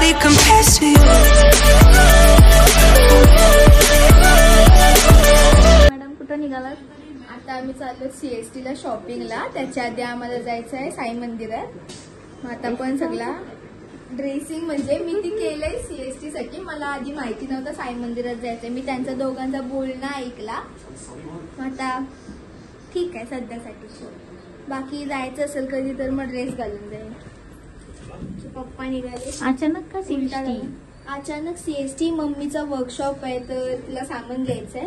nobody compares to you. Madam कुठं निघालात? आता आम्ही चाललो CST ला शॉपिंगला. त्याच्या आधी आम्हाला जायचं आहे साई मंदिरात. मग आता पण सगळा ड्रेसिंग म्हणजे मी ती केलंय CST साठी. मला आधी माहिती नव्हतं साई मंदिरात जायचंय. मी त्यांचा दोघांचा बोलणं ऐकला. आता ठीक आहे सध्यासाठी. बाकी जायचं असेल कधी तर मग ड्रेस घालून जाईल. पप्पा निघाले अचानक का CST? अचानक CST मम्मीचा वर्कशॉप आहे तर तिला सामान घ्यायचंय.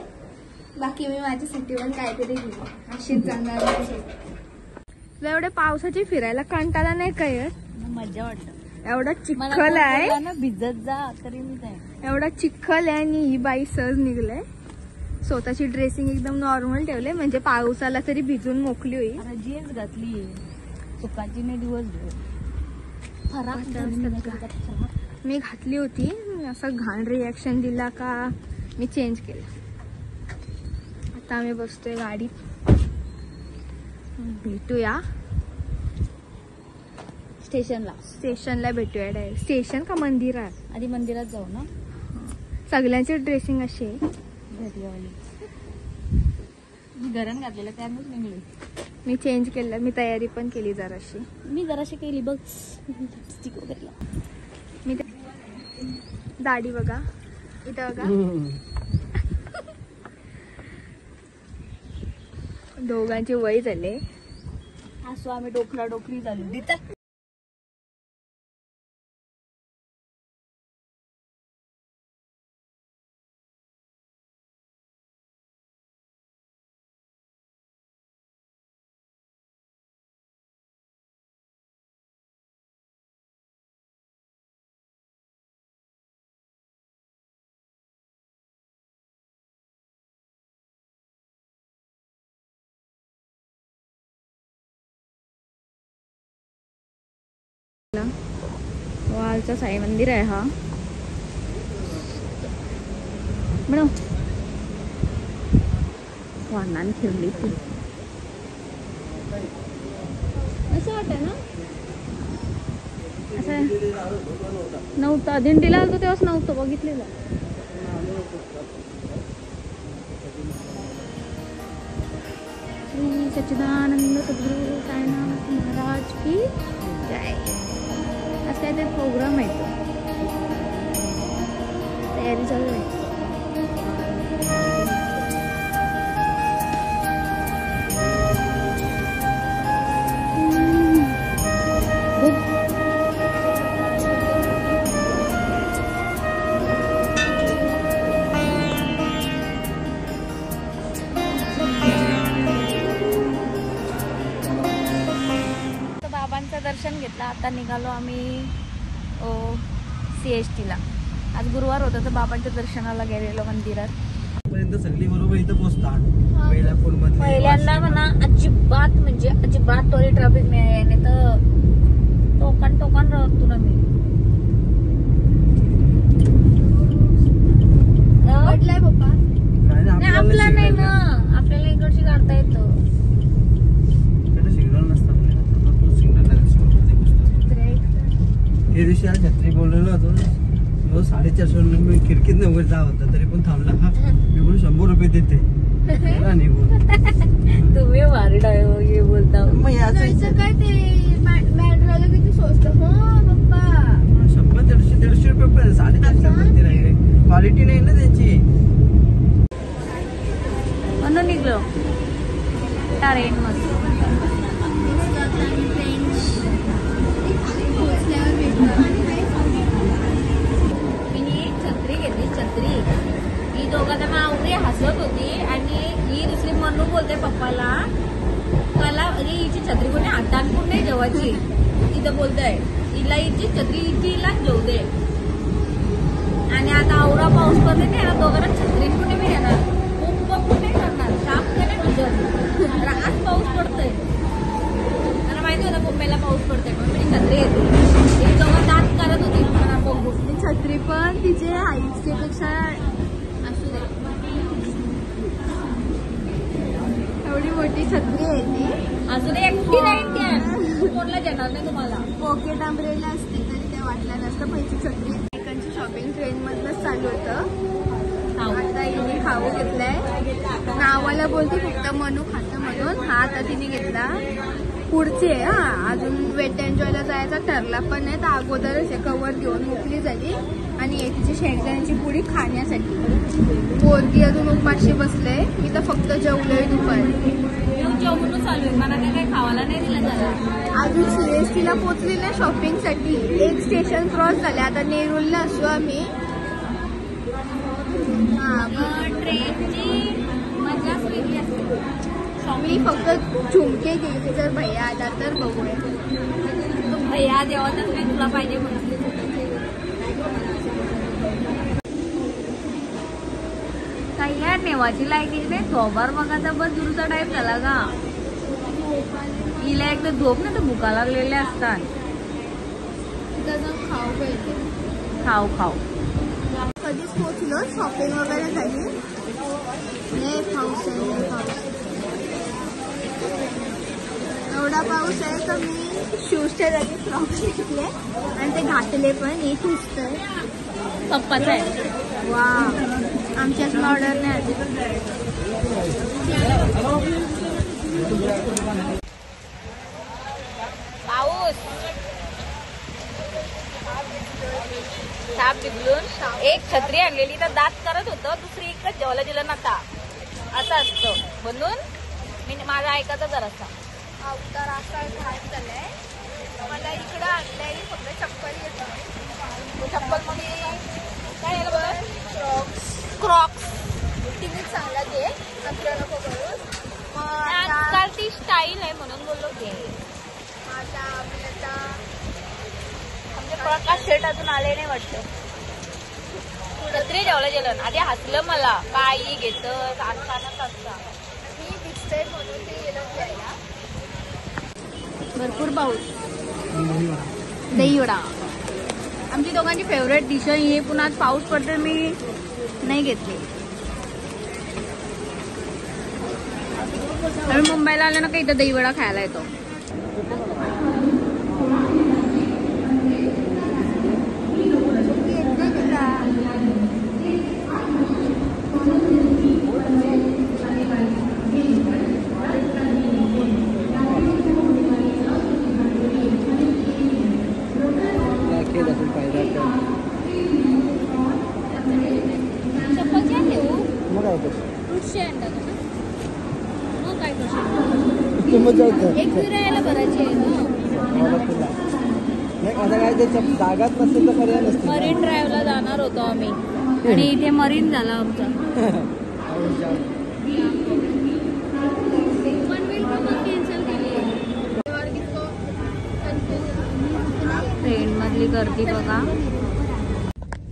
बाकी मी माझ्यासाठी पण काहीतरी घेईन. अशीच जाणार नाही. एवढ्या पावसाची फिरायला कंटाळा नाही काय? मजा वाटत. एवढा चिखल आहे भिजत जा तरी मी जाईन. एवढा चिखल आहे आणि ही बाई सहज निघलाय. स्वतःची ड्रेसिंग एकदम नॉर्मल ठेवले म्हणजे पावसाला तरी भिजून मोकली होईल. जीन्स घातली सुकाची नाही दिवस मी घातली होती. असं घाण रिॲक्शन दिला का मी चेंज केला. आता आम्ही बसतोय गाडीत. भेटूया स्टेशनला भेटूया. डायरेक्ट स्टेशन का मंदिरात? आधी मंदिरात जाऊ ना. सगळ्यांची ड्रेसिंग अशी आहे. मी गरम घातलेलं त्यानंच निघले. मी चेंज केलं. मी तयारी पण केली जराशी. मी जराशी केली बघ. मी दाढी बघा इथं बघा. दोघांचे वय झाले. असो आम्ही डोकरा डोकरी झालो. वालचा साई मंदिर आहे हा. म्हणून वाहनान फिरली ती. असं वाटत ना. असं नव्हतं. दिंडीला आलतो तेव्हाच नव्हतं बघितलेलं. श्री सच्चिदानंद सद्गुरु साईनाथ महाराज की जय. आज काय ते प्रोग्राम आहे. तयारी चालू आहे. बाबांचं दर्शन घेतलं. आता निघालो आम्ही CST ला. आज गुरुवार होता तर बाबांच्या दर्शनाला गेलेलो मंदिरात. सगळी बरोबर इथं पोहोचतात. पहिल्यांदा म्हणा अजिबात म्हणजे अजिबात तोरी ट्रॅफिक नाही. नाही तर टोकन राहतो ना मी. पप्पा नाही आपला नाही ना. आपल्याला इकडची काढता येतं. त्या दिवशी आज छत्री बोललेलो होतो. 450 मी खिडकीत वगैरे जात होता तरी पण थांबला. मी बोलू 100 रुपये देते. तुम्ही भारी हे बोलता. काय ते बॅटरीला किती स्वस्त. हो पप्पा 100-150 रुपये 450 मंदिर आहे. क्वालिटी नाही ना त्याची. म्हणून निघलो ट्रेन मध्ये. छत्री घेतली. छत्री ही दोघांना मावरी हसत होती आणि ही दुसरी म्हणून बोलते पप्पाला मला अरे हिची छत्री कोणी हातात पण नाही जेवायची. तिथं बोलताय हिला हिची छत्री हिला जेवू दे. आणि आता आवरा पाऊस पडते नाही ना. दोघांना छत्री कुठे मी येणार. खूप नाही करणार. शाप केले भिजत. आज पाऊस पडतोय. मला माहिती होतं मुंबईला पाऊस पडतोय पण मी छत्री येते. ही दोघं दात करत होती. बघू छत्री पण तिचे हाईटच्या पेक्षा असू दे. एवढी मोठी छत्री आहे ती. अजून एकटी नाही. कोणला देणार नाही तुम्हाला. पॉकेट अम्ब्रेला असते तरी ते वाटलं नसतं पैसे छत्री एकांची शॉपिंग ट्रेन मधलंच चालू होतं. खाऊ. आता हिने खाऊ घेतलाय. नावाला बोलते फक्त मनू खातं म्हणून. हा आता तिने घेतला. पुढची आहे हा, अजून वेट एन्जॉयला जायचा ठरला पण नाही, तर अगोदरच आहे कवर घेऊन मोकळी झाली. आणि तिची शेंगदाण्याची पुडी खाण्यासाठी. पोरगी अजून उपाशी बसले. मी तर फक्त जेवलोय दुपारी. जेवण चालू आहे, मला काय खावायला नाही दिलं झालं. अजून CSTला पोहोचली ना शॉपिंगसाठी. एक स्टेशन क्रॉस झाले. आता नेरूलला असू आम्ही. ट्रेनची मजाच वेगळी असते. मी फक्त झुमके घ्यायचे, जर भैया आला तर बघूया. भैया देवातच नाही तुला पाहिजे म्हणून. काही यार नेवाची लायकी नाही. सोबार बघाचा बस दुरचा टाईप झाला का. हिला एक तर झोप ना तर भुका लागलेल्या असतात. खाऊ पाहिजे. खाऊ खाऊ. कधीच पोहोचलो, शॉपिंग वगैरे झाली. लय पाऊस आहे, लय पाऊस. एवढा पाऊस आहे तर मी शूजच्या जागी फ्रॉक्स घेतले आणि ते घातले पण. हे पुसतंय पप्पाचा आहे. वा, आमची अजून ऑर्डर नाही आली. पाऊस साप बिघडून एक छत्री आणलेली तर दात करत होतं, दुसरी एकच जेवायला दिलं नका. असं असतं म्हणून मी माझा ऐकायचा जरासा. अवतार असा घाट झालाय. मला इकडं आणलंय फक्त चप्पल घेतली. चप्पल मध्ये काय क्रॉक्स. क्रॉक्स. तिने चांगला घे, आपल्या नको करून. मग आजकाल ती स्टाईल आहे म्हणून बोललो घे. आता आपल्याला म्हणजे प्रकाश सेट अजून आले नाही वाटतं. छत्री जेवलं गेलं आधी हसलं मला. काही घेत असतानाच असता. मी दिसतंय म्हणून ते गेलं घ्यायला. भरपूर पाऊस. दही वडा आमची दोघांची फेवरेट डिश आहे ही. पुन्हा आज पाऊस पडतो मी नाही घेतली. आम्ही मुंबईला आले ना काही इथं दही वडा खायला येतो. एक फिरायला भरायची आहे ना. जागाच नसेल तर पर्याय नसते. मरीन ड्राईव्हला जाणार होतो आम्ही आणि इथे मरीन झाला आमचा. कॅन्सल केली. ट्रेन मधली गर्दी बघा.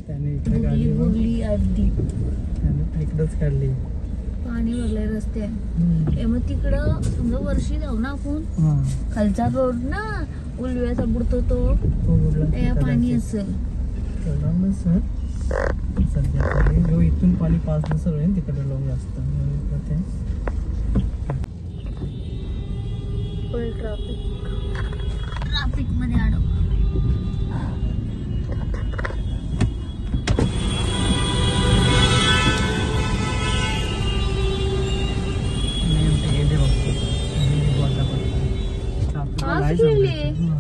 त्याने इकडे काढली, भरली अर्धी. त्याने इकडेच काढली. पाणी भरलंय रस्ते. मग तिकडं समजा वर्षी जाऊ ना आपण. खालचा रोड ना उलव्याचा बुडतो तो त्या पाणी असेल. सध्या इथून पाणी पास नसेल तिकडे लोक जास्त. फुल ट्रॅफिक मध्ये अडक.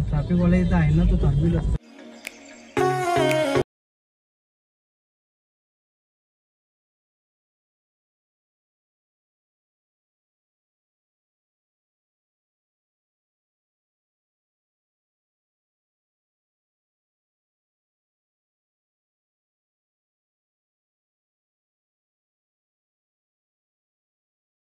ट्रॅफिक वाला इथं आहे ना, तो थांबविला.